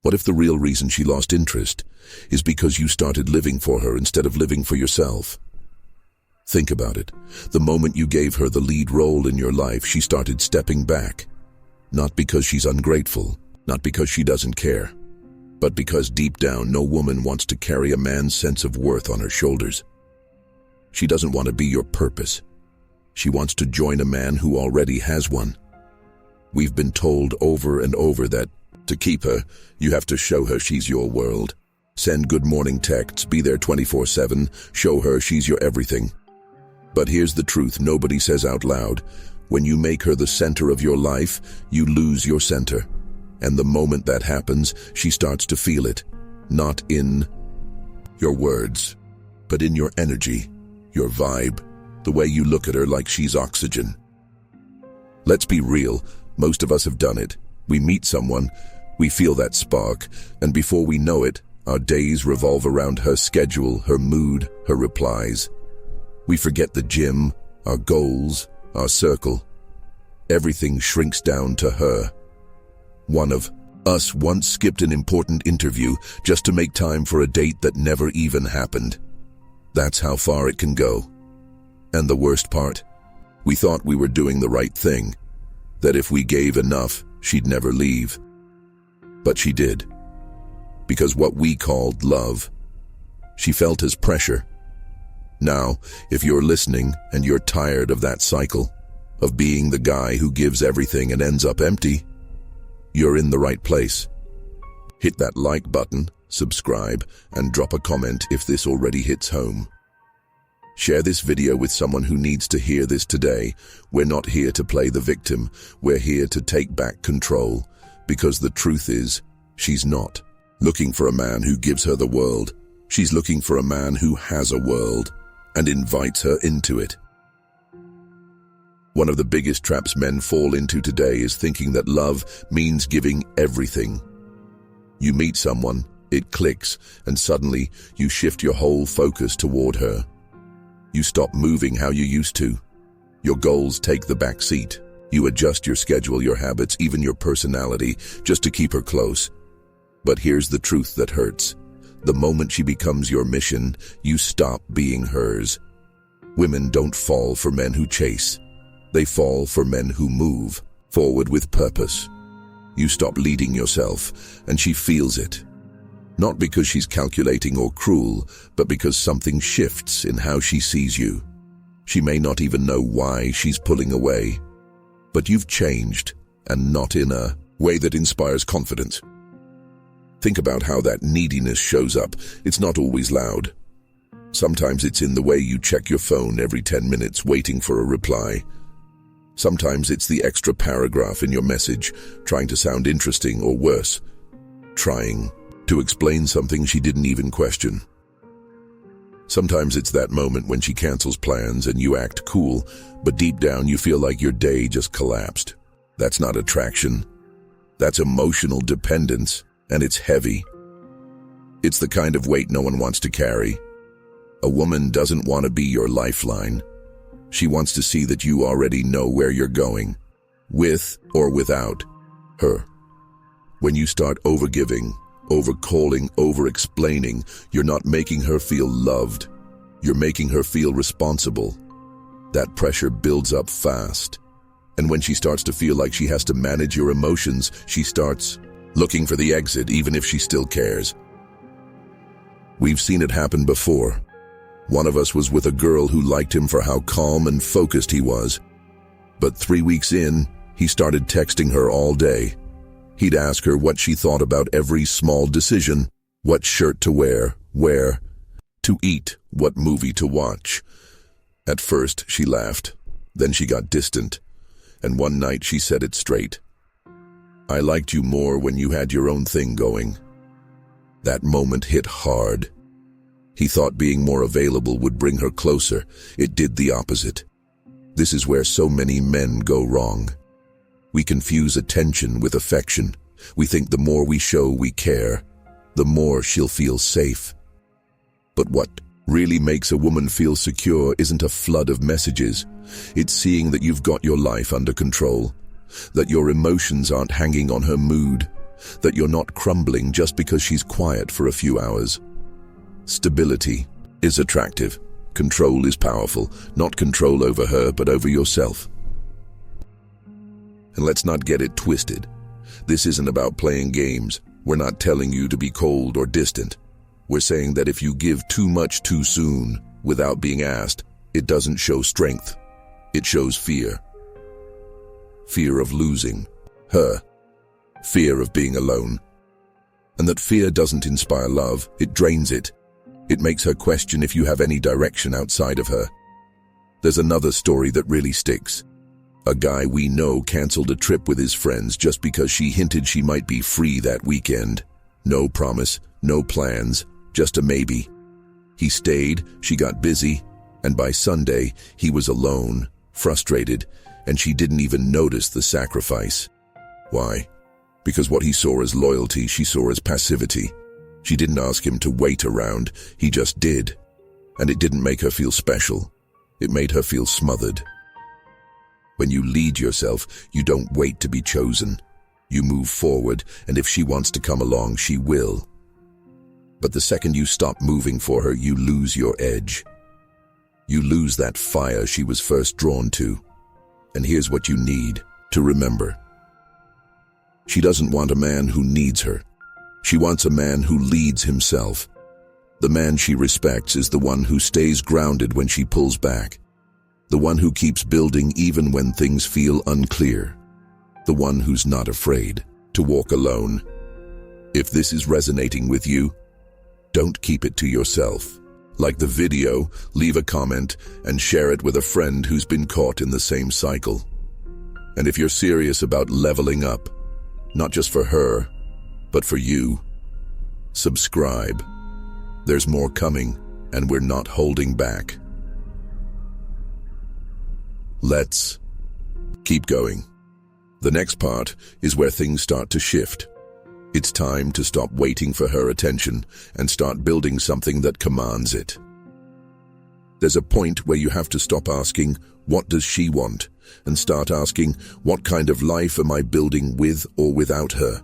What if the real reason she lost interest is because you started living for her instead of living for yourself? Think about it. The moment you gave her the lead role in your life, she started stepping back. Not because she's ungrateful, not because she doesn't care, but because deep down no woman wants to carry a man's sense of worth on her shoulders. She doesn't want to be your purpose. She wants to join a man who already has one. We've been told over and over that to keep her, you have to show her she's your world. Send good morning texts, be there 24/7, show her she's your everything. But here's the truth nobody says out loud. When you make her the center of your life, you lose your center. And the moment that happens, she starts to feel it. Not in your words, but in your energy, your vibe, the way you look at her like she's oxygen. Let's be real, most of us have done it. We meet someone, we feel that spark, and before we know it, our days revolve around her schedule, her mood, her replies. We forget the gym, our goals, our circle. Everything shrinks down to her. One of us once skipped an important interview just to make time for a date that never even happened. That's how far it can go. And the worst part? We thought we were doing the right thing, that if we gave enough, she'd never leave. But she did. Because what we called love, she felt as pressure. Now, if you're listening and you're tired of that cycle, of being the guy who gives everything and ends up empty, you're in the right place. Hit that like button, subscribe, and drop a comment if this already hits home. Share this video with someone who needs to hear this today. We're not here to play the victim. We're here to take back control. Because the truth is, she's not looking for a man who gives her the world. She's looking for a man who has a world and invites her into it. One of the biggest traps men fall into today is thinking that love means giving everything. You meet someone, it clicks, and suddenly you shift your whole focus toward her. You stop moving how you used to. Your goals take the back seat. You adjust your schedule, your habits, even your personality, just to keep her close. But here's the truth that hurts. The moment she becomes your mission, you stop being hers. Women don't fall for men who chase. They fall for men who move forward with purpose. You stop leading yourself, and she feels it. Not because she's calculating or cruel, but because something shifts in how she sees you. She may not even know why she's pulling away. But you've changed, and not in a way that inspires confidence. Think about how that neediness shows up. It's not always loud. Sometimes it's in the way you check your phone every 10 minutes waiting for a reply. Sometimes it's the extra paragraph in your message, trying to sound interesting or worse, trying to explain something she didn't even question. Sometimes it's that moment when she cancels plans and you act cool, but deep down you feel like your day just collapsed. That's not attraction. That's emotional dependence, and it's heavy. It's the kind of weight no one wants to carry. A woman doesn't want to be your lifeline. She wants to see that you already know where you're going, with or without her. When you start overgiving, over-calling, over-explaining, you're not making her feel loved. You're making her feel responsible. That pressure builds up fast. And when she starts to feel like she has to manage your emotions, she starts looking for the exit, even if she still cares. We've seen it happen before. One of us was with a girl who liked him for how calm and focused he was. But 3 weeks in, he started texting her all day. He'd ask her what she thought about every small decision, what shirt to wear, where to eat, what movie to watch. At first, she laughed. Then she got distant. And one night she said it straight. I liked you more when you had your own thing going. That moment hit hard. He thought being more available would bring her closer. It did the opposite. This is where so many men go wrong. We confuse attention with affection. We think the more we show we care, the more she'll feel safe. But what really makes a woman feel secure isn't a flood of messages. It's seeing that you've got your life under control, that your emotions aren't hanging on her mood, that you're not crumbling just because she's quiet for a few hours. Stability is attractive. Control is powerful, not control over her, but over yourself. And let's not get it twisted. This isn't about playing games. We're not telling you to be cold or distant. We're saying that if you give too much too soon, without being asked, it doesn't show strength. It shows fear. Fear of losing her. Fear of being alone. And that fear doesn't inspire love, it drains it. It makes her question if you have any direction outside of her. There's another story that really sticks. A guy we know canceled a trip with his friends just because she hinted she might be free that weekend. No promise, no plans, just a maybe. He stayed, she got busy, and by Sunday, he was alone, frustrated, and she didn't even notice the sacrifice. Why? Because what he saw as loyalty, she saw as passivity. She didn't ask him to wait around, he just did. And it didn't make her feel special. It made her feel smothered. When you lead yourself, you don't wait to be chosen. You move forward, and if she wants to come along, she will. But the second you stop moving for her, you lose your edge. You lose that fire she was first drawn to. And here's what you need to remember. She doesn't want a man who needs her. She wants a man who leads himself. The man she respects is the one who stays grounded when she pulls back. The one who keeps building even when things feel unclear. The one who's not afraid to walk alone. If this is resonating with you, don't keep it to yourself. Like the video, leave a comment, and share it with a friend who's been caught in the same cycle. And if you're serious about leveling up, not just for her, but for you, subscribe. There's more coming, and we're not holding back. Let's keep going. The next part is where things start to shift. It's time to stop waiting for her attention and start building something that commands it. There's a point where you have to stop asking, what does she want? And start asking, what kind of life am I building with or without her?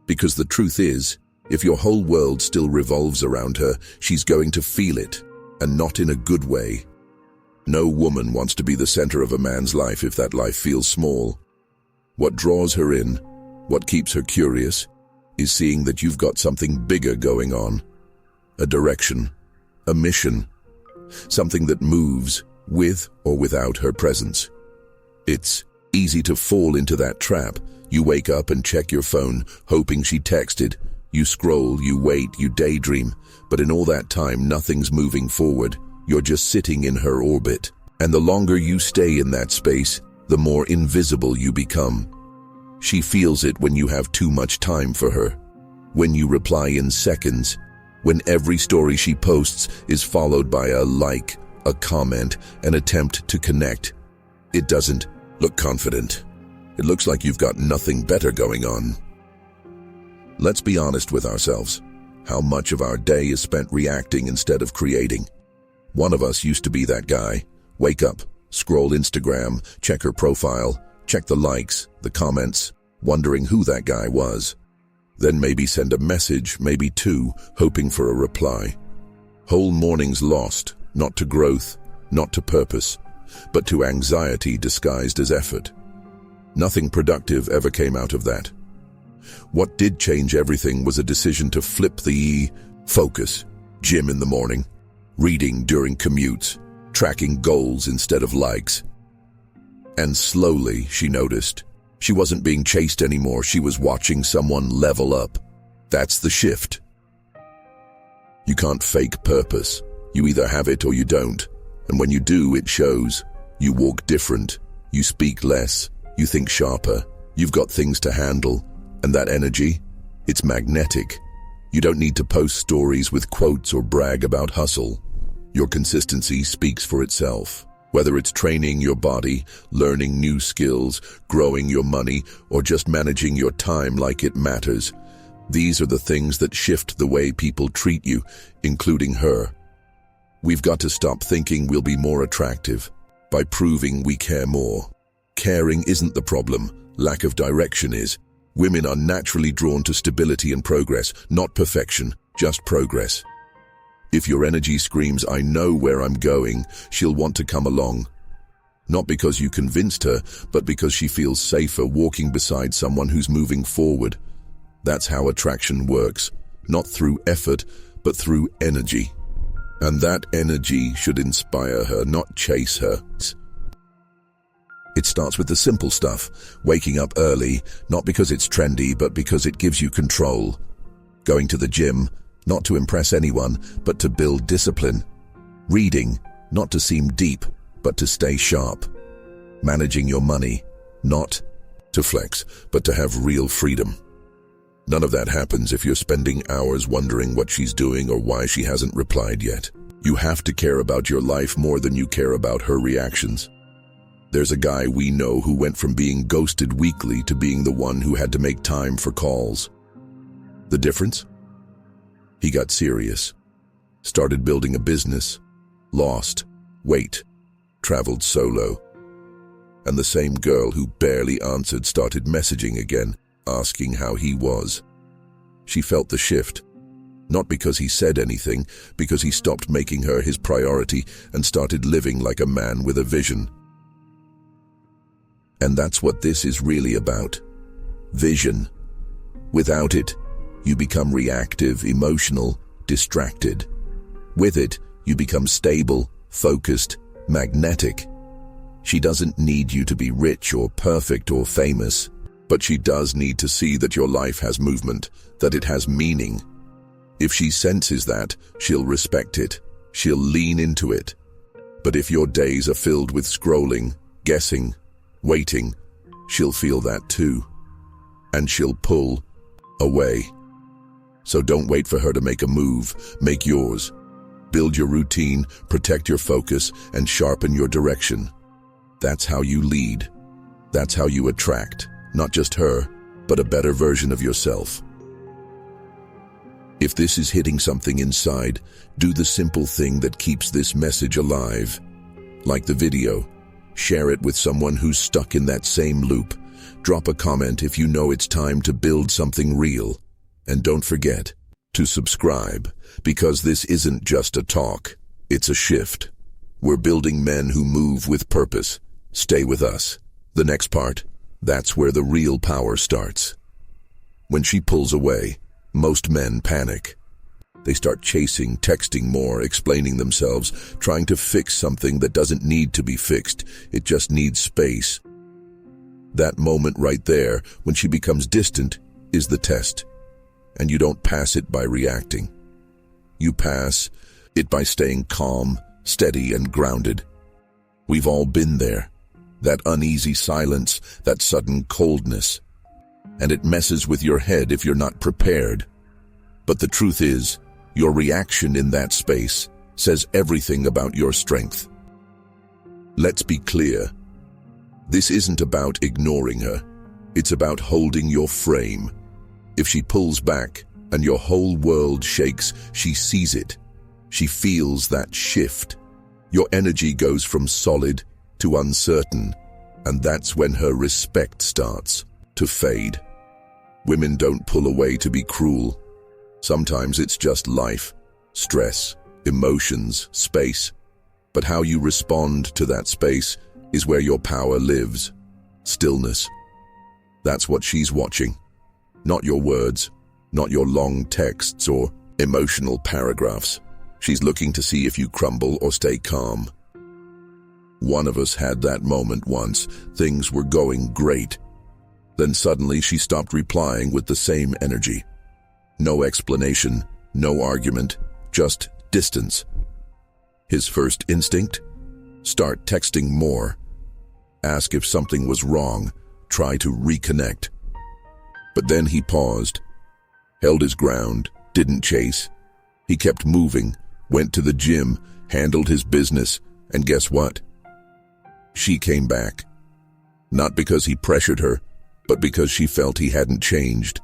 Because the truth is, if your whole world still revolves around her, she's going to feel it, and not in a good way. No woman wants to be the center of a man's life if that life feels small. What draws her in, what keeps her curious, is seeing that you've got something bigger going on. A direction, a mission, something that moves with or without her presence. It's easy to fall into that trap. You wake up and check your phone, hoping she texted. You scroll, you wait, you daydream, but in all that time, nothing's moving forward. You're just sitting in her orbit. And the longer you stay in that space, the more invisible you become. She feels it when you have too much time for her, when you reply in seconds, when every story she posts is followed by a like, a comment, an attempt to connect. It doesn't look confident. It looks like you've got nothing better going on. Let's be honest with ourselves. How much of our day is spent reacting instead of creating? One of us used to be that guy. Wake up, scroll Instagram, check her profile, check the likes, the comments, wondering who that guy was. Then maybe send a message, maybe two, hoping for a reply. Whole mornings lost, not to growth, not to purpose, but to anxiety disguised as effort. Nothing productive ever came out of that. What did change everything was a decision to flip the focus. Gym in the morning, reading during commutes, tracking goals instead of likes. And slowly, she noticed, she wasn't being chased anymore, she was watching someone level up. That's the shift. You can't fake purpose. You either have it or you don't. And when you do, it shows. You walk different. You speak less. You think sharper. You've got things to handle. And that energy, it's magnetic. You don't need to post stories with quotes or brag about hustle. Your consistency speaks for itself. Whether it's training your body, learning new skills, growing your money, or just managing your time like it matters, these are the things that shift the way people treat you, including her. We've got to stop thinking we'll be more attractive by proving we care more. Caring isn't the problem, lack of direction is. Women are naturally drawn to stability and progress, not perfection, just progress. If your energy screams, "I know where I'm going," she'll want to come along. Not because you convinced her, but because she feels safer walking beside someone who's moving forward. That's how attraction works, not through effort, but through energy. And that energy should inspire her, not chase her. It starts with the simple stuff, waking up early, not because it's trendy, but because it gives you control. Going to the gym, not to impress anyone, but to build discipline. Reading, not to seem deep, but to stay sharp. Managing your money, not to flex, but to have real freedom. None of that happens if you're spending hours wondering what she's doing or why she hasn't replied yet. You have to care about your life more than you care about her reactions. There's a guy we know who went from being ghosted weekly to being the one who had to make time for calls. The difference? He got serious, started building a business, lost weight, traveled solo. And the same girl who barely answered started messaging again, asking how he was. She felt the shift, not because he said anything, because he stopped making her his priority and started living like a man with a vision. And that's what this is really about. Vision. Without it, you become reactive, emotional, distracted. With it, you become stable, focused, magnetic. She doesn't need you to be rich or perfect or famous, but she does need to see that your life has movement, that it has meaning. If she senses that, she'll respect it. She'll lean into it. But if your days are filled with scrolling, guessing, waiting, she'll feel that too. And she'll pull away. So don't wait for her to make a move. Make yours. Build your routine, protect your focus, and sharpen your direction. That's how you lead. That's how you attract, not just her, but a better version of yourself. If this is hitting something inside, do the simple thing that keeps this message alive. Like the video. Share it with someone who's stuck in that same loop. Drop a comment if you know it's time to build something real. And don't forget to subscribe, because this isn't just a talk, it's a shift. We're building men who move with purpose. Stay with us. The next part, that's where the real power starts. When she pulls away, most men panic. They start chasing, texting more, explaining themselves, trying to fix something that doesn't need to be fixed. It just needs space. That moment right there, when she becomes distant, is the test. And you don't pass it by reacting. You pass it by staying calm, steady, and grounded. We've all been there. That uneasy silence, that sudden coldness. And it messes with your head if you're not prepared. But the truth is, your reaction in that space says everything about your strength. Let's be clear. This isn't about ignoring her. It's about holding your frame. If she pulls back and your whole world shakes, she sees it. She feels that shift. Your energy goes from solid to uncertain, and that's when her respect starts to fade. Women don't pull away to be cruel. Sometimes it's just life, stress, emotions, space. But how you respond to that space is where your power lives. Stillness. That's what she's watching. Not your words, not your long texts or emotional paragraphs. She's looking to see if you crumble or stay calm. One of us had that moment once. Things were going great. Then suddenly she stopped replying with the same energy. No explanation, no argument, just distance. His first instinct? Start texting more. Ask if something was wrong. Try to reconnect. But then he paused, held his ground, didn't chase. He kept moving, went to the gym, handled his business, and guess what? She came back. Not because he pressured her, but because she felt he hadn't changed.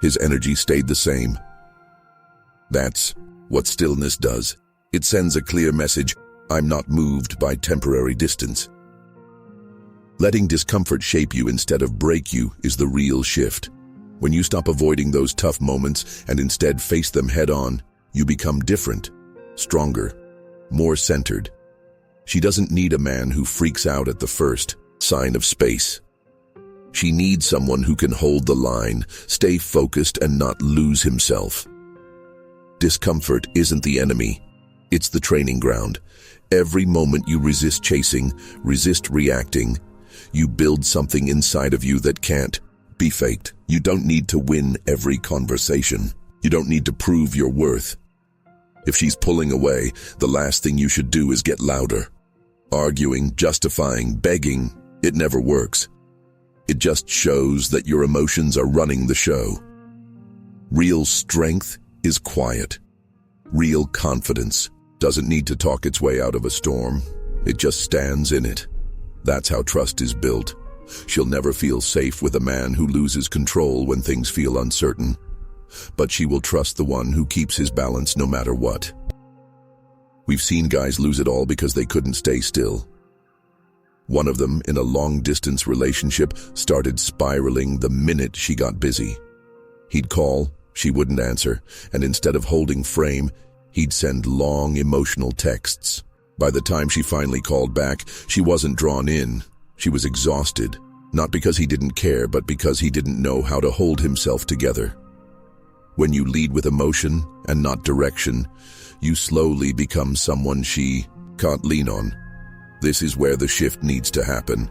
His energy stayed the same. That's what stillness does. It sends a clear message: I'm not moved by temporary distance. Letting discomfort shape you instead of break you is the real shift. When you stop avoiding those tough moments and instead face them head on, you become different, stronger, more centered. She doesn't need a man who freaks out at the first sign of space. She needs someone who can hold the line, stay focused, and not lose himself. Discomfort isn't the enemy. It's the training ground. Every moment you resist chasing, resist reacting, you build something inside of you that can't be faked. You don't need to win every conversation. You don't need to prove your worth. If she's pulling away, the last thing you should do is get louder. Arguing, justifying, begging, it never works. It just shows that your emotions are running the show. Real strength is quiet. Real confidence doesn't need to talk its way out of a storm. It just stands in it. That's how trust is built. She'll never feel safe with a man who loses control when things feel uncertain. But she will trust the one who keeps his balance no matter what. We've seen guys lose it all because they couldn't stay still. One of them, in a long-distance relationship, started spiraling the minute she got busy. He'd call, she wouldn't answer, and instead of holding frame, he'd send long, emotional texts. By the time she finally called back, she wasn't drawn in. She was exhausted, not because he didn't care, but because he didn't know how to hold himself together. When you lead with emotion and not direction, you slowly become someone she can't lean on. This is where the shift needs to happen.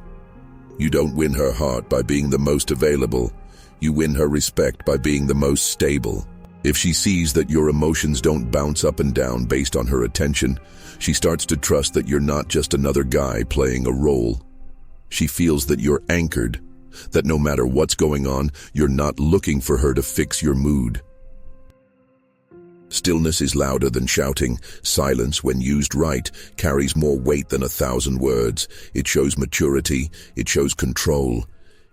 You don't win her heart by being the most available. You win her respect by being the most stable. If she sees that your emotions don't bounce up and down based on her attention, she starts to trust that you're not just another guy playing a role. She feels that you're anchored, that no matter what's going on, you're not looking for her to fix your mood. Stillness is louder than shouting. Silence, when used right, carries more weight than 1,000 words. It shows maturity. It shows control.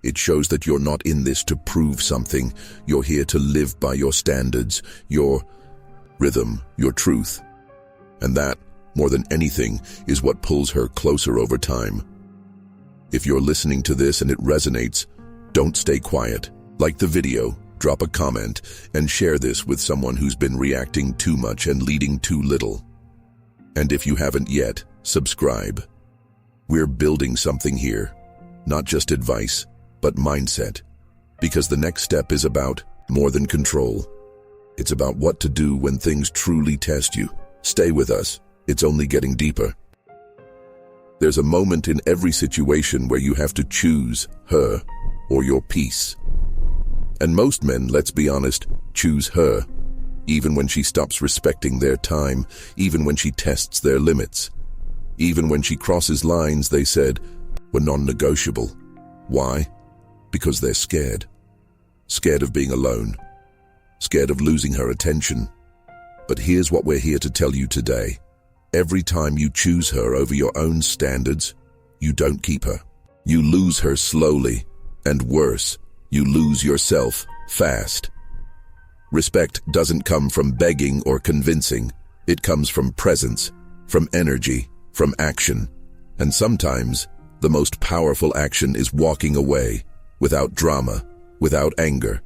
It shows that you're not in this to prove something. You're here to live by your standards, your rhythm, your truth. And that, more than anything, is what pulls her closer over time. If you're listening to this and it resonates, don't stay quiet. Like the video, drop a comment, and share this with someone who's been reacting too much and leading too little. And if you haven't yet, subscribe. We're building something here, not just advice, but mindset. Because the next step is about more than control. It's about what to do when things truly test you. Stay with us. It's only getting deeper. There's a moment in every situation where you have to choose her or your peace. And most men, let's be honest, choose her, even when she stops respecting their time, even when she tests their limits, even when she crosses lines they said were non-negotiable. Why? Because they're scared. Scared of being alone. Scared of losing her attention. But here's what we're here to tell you today. Every time you choose her over your own standards, you don't keep her. You lose her slowly, and worse, you lose yourself fast. Respect doesn't come from begging or convincing. It comes from presence, from energy, from action. And sometimes, the most powerful action is walking away, without drama, without anger,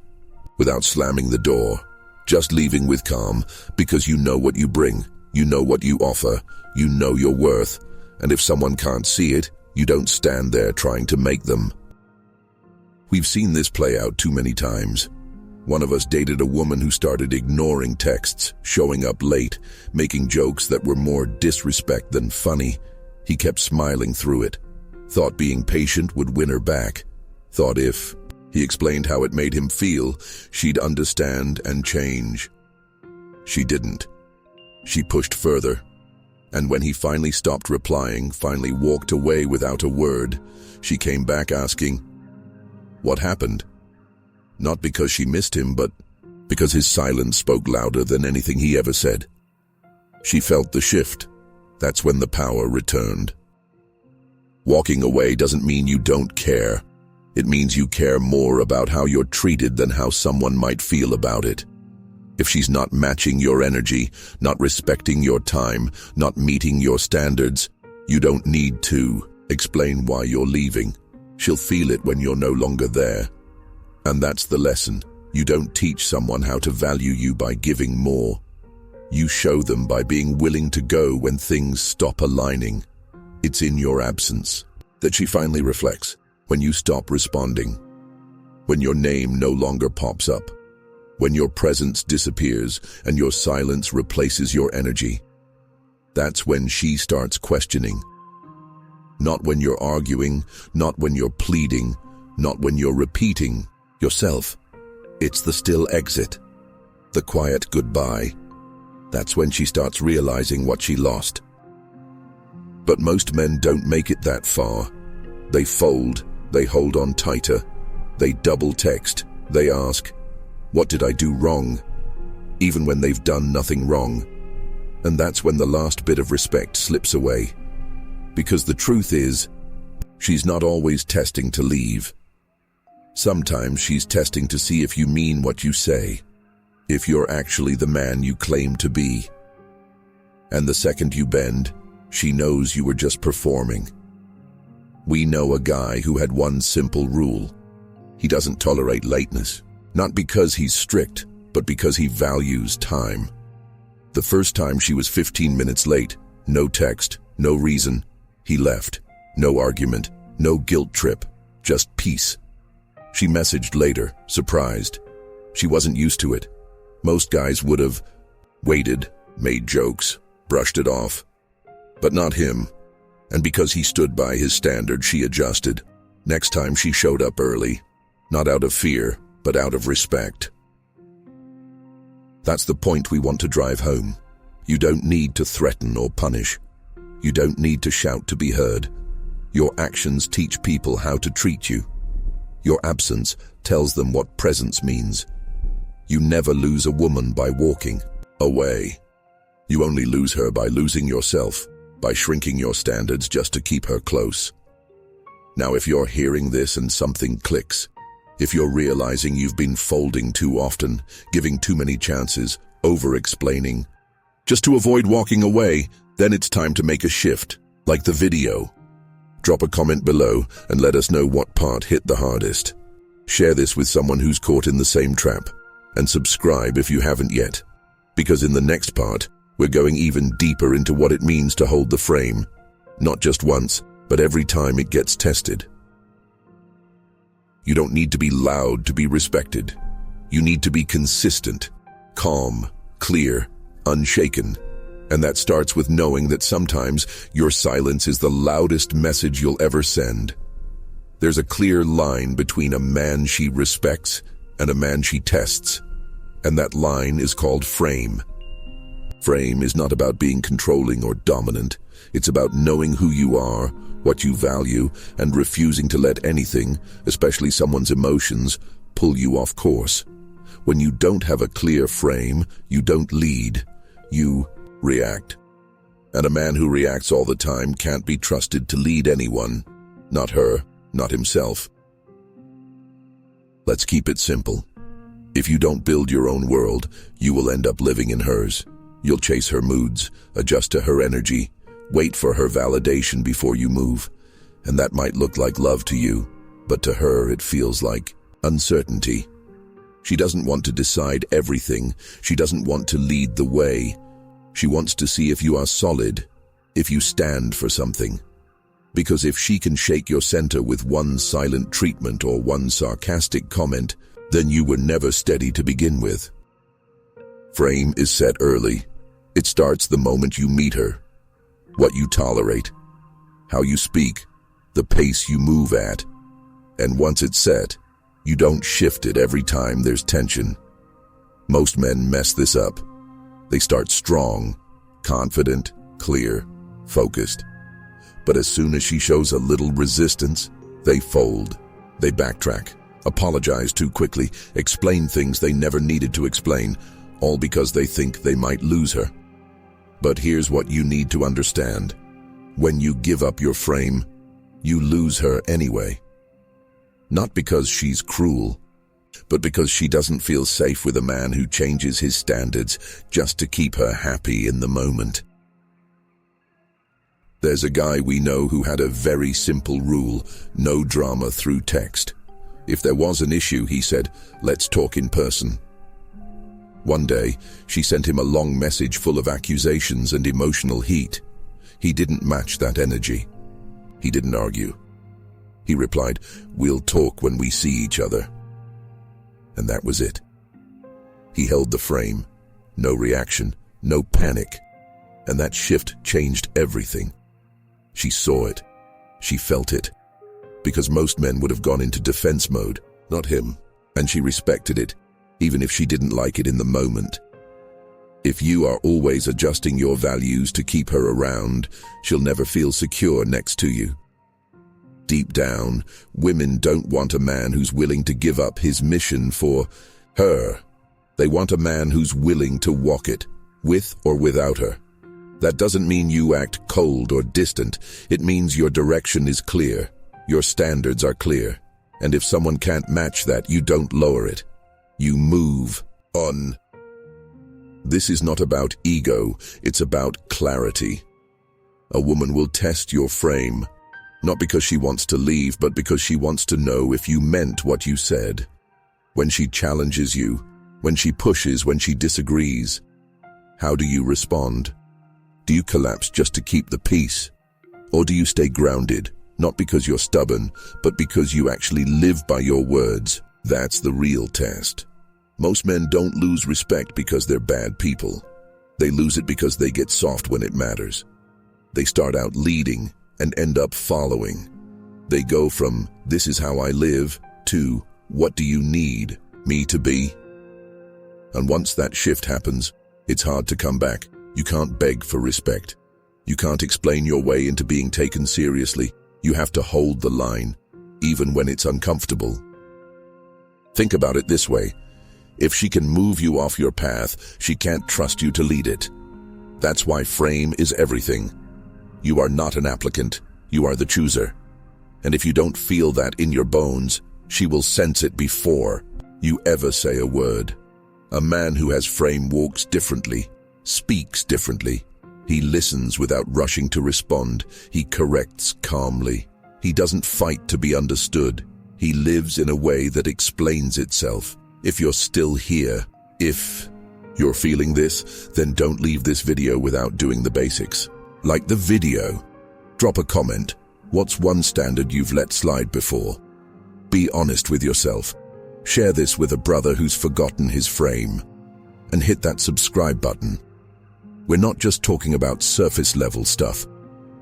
without slamming the door, just leaving with calm, because you know what you bring, you know what you offer, you know your worth, and if someone can't see it, you don't stand there trying to make them. We've seen this play out too many times. One of us dated a woman who started ignoring texts, showing up late, making jokes that were more disrespect than funny. He kept smiling through it. Thought being patient would win her back. Thought if he explained how it made him feel, she'd understand and change. She didn't. She pushed further. And when he finally stopped replying, finally walked away without a word, she came back asking, what happened? Not because she missed him, but because his silence spoke louder than anything he ever said. She felt the shift. That's when the power returned. Walking away doesn't mean you don't care. It means you care more about how you're treated than how someone might feel about it. If she's not matching your energy, not respecting your time, not meeting your standards, you don't need to explain why you're leaving. She'll feel it when you're no longer there. And that's the lesson. You don't teach someone how to value you by giving more. You show them by being willing to go when things stop aligning. It's in your absence that she finally reflects, when you stop responding, when your name no longer pops up, when your presence disappears and your silence replaces your energy. That's when she starts questioning. Not when you're arguing, not when you're pleading, not when you're repeating yourself. It's the still exit, the quiet goodbye. That's when she starts realizing what she lost. But most men don't make it that far. They fold, they hold on tighter, they double text, they ask, "What did I do wrong?" Even when they've done nothing wrong. And that's when the last bit of respect slips away. Because the truth is, she's not always testing to leave. Sometimes she's testing to see if you mean what you say, if you're actually the man you claim to be. And the second you bend, she knows you were just performing. We know a guy who had one simple rule. He doesn't tolerate lateness, not because he's strict, but because he values time. The first time she was 15 minutes late, no text, no reason, he left. No argument, no guilt trip, just peace. She messaged later, surprised. She wasn't used to it. Most guys would have waited, made jokes, brushed it off. But not him. And because he stood by his standard, she adjusted. Next time she showed up early, not out of fear, but out of respect. That's the point we want to drive home. You don't need to threaten or punish. You don't need to shout to be heard. Your actions teach people how to treat you. Your absence tells them what presence means. You never lose a woman by walking away. You only lose her by losing yourself, by shrinking your standards just to keep her close. Now, if you're hearing this and something clicks, if you're realizing you've been folding too often, giving too many chances, over-explaining, just to avoid walking away, then it's time to make a shift, like the video. Drop a comment below and let us know what part hit the hardest. Share this with someone who's caught in the same trap. And subscribe if you haven't yet. Because in the next part, we're going even deeper into what it means to hold the frame. Not just once, but every time it gets tested. You don't need to be loud to be respected. You need to be consistent, calm, clear, unshaken. And that starts with knowing that sometimes your silence is the loudest message you'll ever send. There's a clear line between a man she respects and a man she tests. And that line is called frame. Frame is not about being controlling or dominant. It's about knowing who you are, what you value, and refusing to let anything, especially someone's emotions, pull you off course. When you don't have a clear frame, you don't lead. You react. And a man who reacts all the time can't be trusted to lead anyone. Not her, not himself. Let's keep it simple. If you don't build your own world, you will end up living in hers. You'll chase her moods, adjust to her energy, wait for her validation before you move. And that might look like love to you, but to her it feels like uncertainty. She doesn't want to decide everything. She doesn't want to lead the way. She wants to see if you are solid, if you stand for something. Because if she can shake your center with one silent treatment or one sarcastic comment, then you were never steady to begin with. Frame is set early. It starts the moment you meet her. What you tolerate, how you speak, the pace you move at. And once it's set, you don't shift it every time there's tension. Most men mess this up. They start strong, confident, clear, focused. But as soon as she shows a little resistance, they fold. They backtrack, apologize too quickly, explain things they never needed to explain, all because they think they might lose her. But here's what you need to understand. When you give up your frame, you lose her anyway. Not because she's cruel, but because she doesn't feel safe with a man who changes his standards just to keep her happy in the moment. There's a guy we know who had a very simple rule: no drama through text. If there was an issue, he said, "Let's talk in person." One day, she sent him a long message full of accusations and emotional heat. He didn't match that energy. He didn't argue. He replied, "We'll talk when we see each other." And that was it. He held the frame. No reaction, no panic. And that shift changed everything. She saw it. She felt it. Because most men would have gone into defense mode, not him. And she respected it, even if she didn't like it in the moment. If you are always adjusting your values to keep her around, she'll never feel secure next to you. Deep down, women don't want a man who's willing to give up his mission for her. They want a man who's willing to walk it, with or without her. That doesn't mean you act cold or distant. It means your direction is clear. Your standards are clear. And if someone can't match that, you don't lower it. You move on. This is not about ego, it's about clarity. A woman will test your frame, not because she wants to leave, but because she wants to know if you meant what you said. When she challenges you, when she pushes, when she disagrees, how do you respond? Do you collapse just to keep the peace? Or do you stay grounded, not because you're stubborn, but because you actually live by your words? That's the real test. Most men don't lose respect because they're bad people. They lose it because they get soft when it matters. They start out leading and end up following. They go from, "This is how I live," to, "What do you need me to be?" And once that shift happens, it's hard to come back. You can't beg for respect. You can't explain your way into being taken seriously. You have to hold the line, even when it's uncomfortable. Think about it this way. If she can move you off your path, she can't trust you to lead it. That's why frame is everything. You are not an applicant, you are the chooser. And if you don't feel that in your bones, she will sense it before you ever say a word. A man who has frame walks differently, speaks differently. He listens without rushing to respond. He corrects calmly. He doesn't fight to be understood. He lives in a way that explains itself. If you're still here, if you're feeling this, then don't leave this video without doing the basics. Like the video. Drop a comment. What's one standard you've let slide before? Be honest with yourself. Share this with a brother who's forgotten his frame. And hit that subscribe button. We're not just talking about surface level stuff.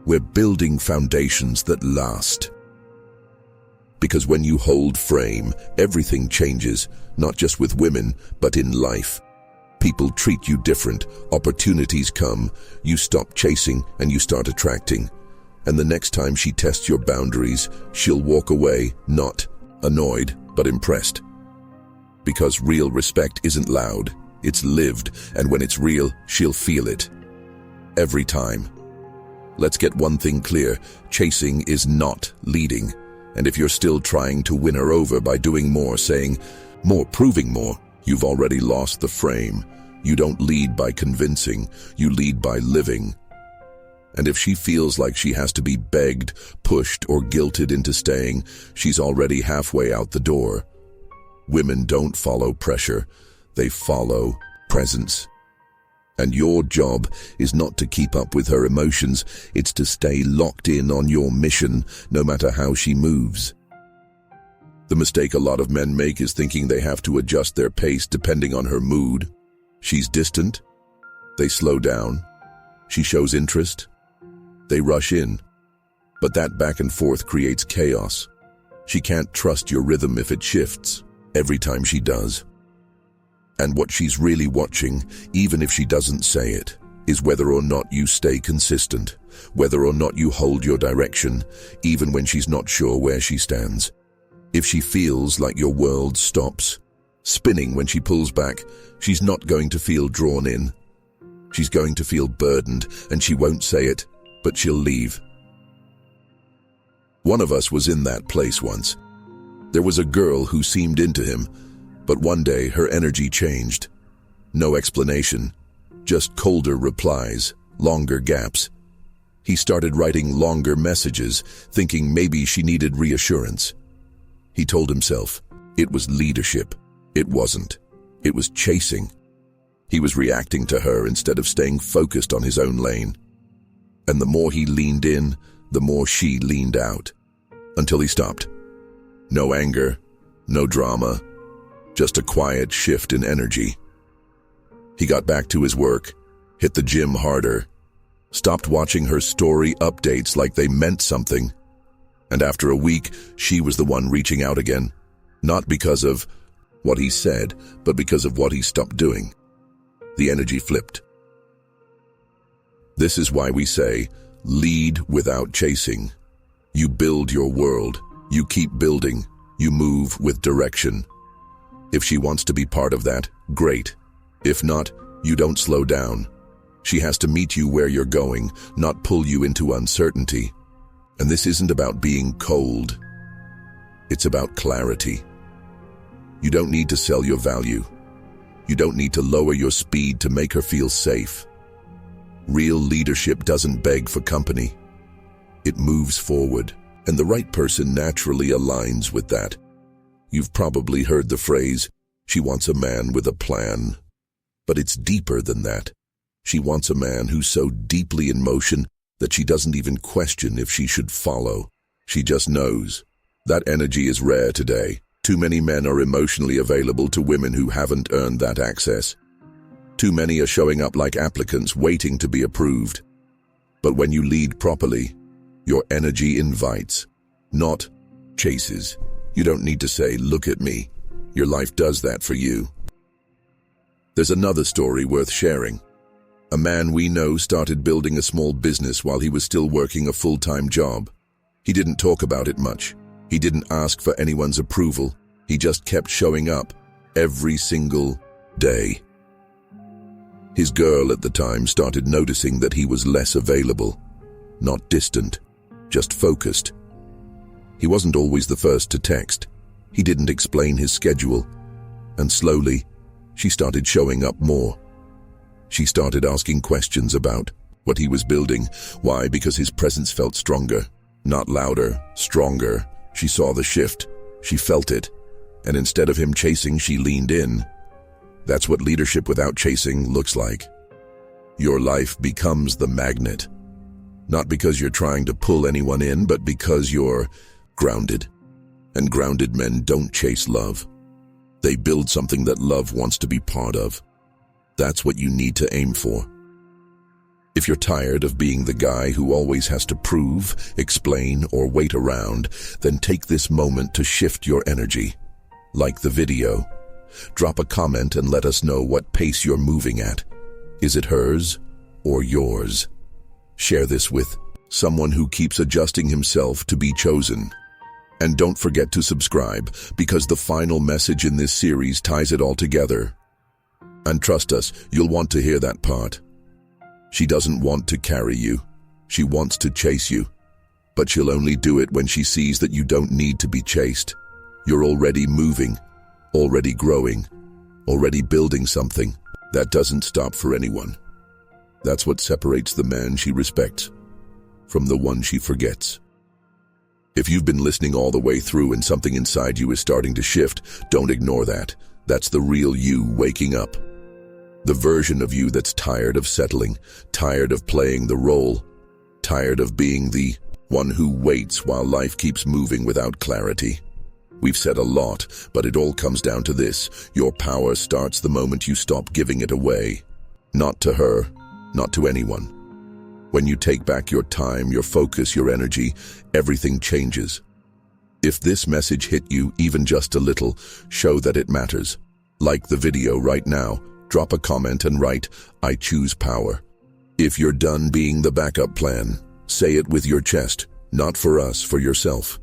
We're building foundations that last. Because when you hold frame, everything changes, not just with women, but in life. People treat you different, opportunities come, you stop chasing and you start attracting. And the next time she tests your boundaries, she'll walk away, not annoyed, but impressed. Because real respect isn't loud, it's lived, and when it's real, she'll feel it. Every time. Let's get one thing clear, chasing is not leading. And if you're still trying to win her over by doing more, saying more, proving more, you've already lost the frame. You don't lead by convincing, you lead by living. And if she feels like she has to be begged, pushed, or guilted into staying, she's already halfway out the door. Women don't follow pressure, they follow presence. And your job is not to keep up with her emotions, it's to stay locked in on your mission, no matter how she moves. The mistake a lot of men make is thinking they have to adjust their pace depending on her mood. She's distant, they slow down. She shows interest, they rush in. But that back and forth creates chaos. She can't trust your rhythm if it shifts, every time she does. And what she's really watching, even if she doesn't say it, is whether or not you stay consistent, whether or not you hold your direction, even when she's not sure where she stands. If she feels like your world stops, spinning when she pulls back, she's not going to feel drawn in. She's going to feel burdened, and she won't say it, but she'll leave. One of us was in that place once. There was a girl who seemed into him, but one day her energy changed. No explanation, just colder replies, longer gaps. He started writing longer messages, thinking maybe she needed reassurance. He told himself, it was leadership. It wasn't. It was chasing. He was reacting to her instead of staying focused on his own lane. And the more he leaned in, the more she leaned out. Until he stopped. No anger, no drama, just a quiet shift in energy. He got back to his work, hit the gym harder, stopped watching her story updates like they meant something. And after a week, she was the one reaching out again, not because of what he said, but because of what he stopped doing. The energy flipped. This is why we say, lead without chasing. You build your world, you keep building, you move with direction. If she wants to be part of that, great. If not, you don't slow down. She has to meet you where you're going, not pull you into uncertainty. And this isn't about being cold. It's about clarity. You don't need to sell your value. You don't need to lower your speed to make her feel safe. Real leadership doesn't beg for company. It moves forward, and the right person naturally aligns with that. You've probably heard the phrase, she wants a man with a plan. But it's deeper than that. She wants a man who's so deeply in motion that she doesn't even question if she should follow. She just knows. That energy is rare today. Too many men are emotionally available to women who haven't earned that access. Too many are showing up like applicants waiting to be approved. But when you lead properly, your energy invites, not chases. You don't need to say, look at me. Your life does that for you. There's another story worth sharing. A man we know started building a small business while he was still working a full-time job. He didn't talk about it much. He didn't ask for anyone's approval. He just kept showing up every single day. His girl at the time started noticing that he was less available, not distant, just focused. He wasn't always the first to text. He didn't explain his schedule. And slowly, she started showing up more. She started asking questions about what he was building. Why? Because his presence felt stronger, not louder, stronger. She saw the shift. She felt it. And instead of him chasing, she leaned in. That's what leadership without chasing looks like. Your life becomes the magnet. Not because you're trying to pull anyone in, but because you're grounded. And grounded men don't chase love. They build something that love wants to be part of. That's what you need to aim for. If you're tired of being the guy who always has to prove, explain, or wait around, then take this moment to shift your energy. Like the video. Drop a comment and let us know what pace you're moving at. Is it hers or yours? Share this with someone who keeps adjusting himself to be chosen. And don't forget to subscribe, because the final message in this series ties it all together. And trust us, you'll want to hear that part. She doesn't want to carry you. She wants to chase you. But she'll only do it when she sees that you don't need to be chased. You're already moving, already growing, already building something. That doesn't stop for anyone. That's what separates the man she respects from the one she forgets. If you've been listening all the way through and something inside you is starting to shift, don't ignore that. That's the real you waking up. The version of you that's tired of settling, tired of playing the role, tired of being the one who waits while life keeps moving without clarity. We've said a lot, but it all comes down to this. Your power starts the moment you stop giving it away. Not to her, not to anyone. When you take back your time, your focus, your energy, everything changes. If this message hit you even just a little, show that it matters. Like the video right now, drop a comment and write, I choose power. If you're done being the backup plan, say it with your chest, not for us, for yourself.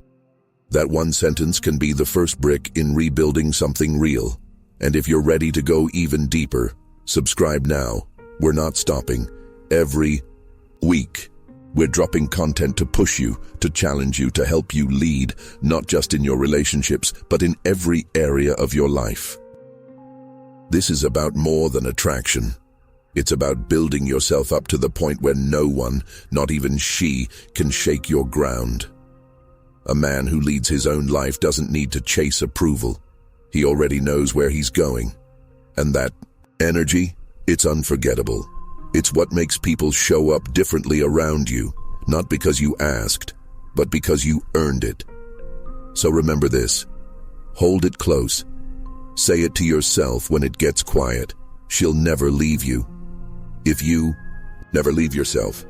That one sentence can be the first brick in rebuilding something real. And if you're ready to go even deeper, subscribe now. We're not stopping. Every week, we're dropping content to push you, to challenge you, to help you lead, not just in your relationships, but in every area of your life. This is about more than attraction. It's about building yourself up to the point where no one, not even she, can shake your ground. A man who leads his own life doesn't need to chase approval. He already knows where he's going. And that energy, it's unforgettable. It's what makes people show up differently around you, not because you asked, but because you earned it. So remember this. Hold it close. Say it to yourself when it gets quiet. She'll never leave you. If you never leave yourself,